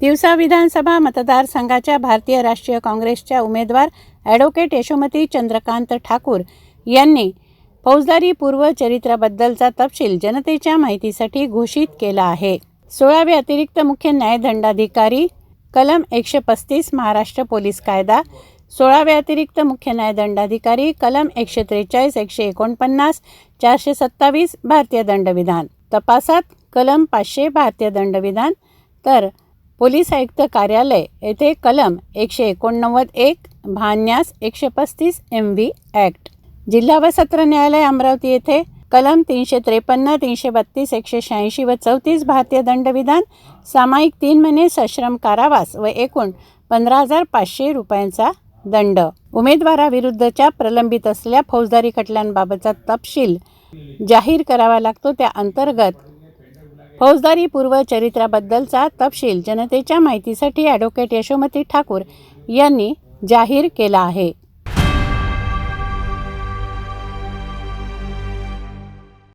तिवसा विधानसभा मतदारसंघाच्या भारतीय राष्ट्रीय काँग्रेसच्या उमेदवार ॲडव्होकेट यशोमती चंद्रकांत ठाकूर यांनी फौजदारी पूर्व चरित्राबद्दलचा तपशील जनतेच्या माहितीसाठी घोषित केला आहे. 16वे अतिरिक्त मुख्य न्यायदंडाधिकारी कलम 135 महाराष्ट्र पोलीस कायदा, 16वे अतिरिक्त मुख्य न्यायदंडाधिकारी कलम 143, 149, 427 भारतीय दंडविधान, तपासात कलम 500 भारतीय दंडविधान, तर पोलीस आयुक्त कार्यालय येथे कलम 189(1) भान्यास 135 MV ॲक्ट, जिल्हा व सत्र न्यायालय अमरावती येथे कलम 353, 332, 186 व 34 भारतीय दंडविधान, सामायिक 3 महिने सश्रम कारावास व एकूण 15,500 रुपयांचा दंड. उमेदवाराविरुद्धच्या प्रलंबित असलेल्या फौजदारी खटल्यांबाबतचा तपशील जाहीर करावा लागतो. त्या अंतर्गत फौजदारी पूर्व चरित्राबद्दलचा तपशील जनतेच्या माहितीसाठी ॲडव्होकेट यशोमती ठाकूर यांनी जाहीर केला आहे.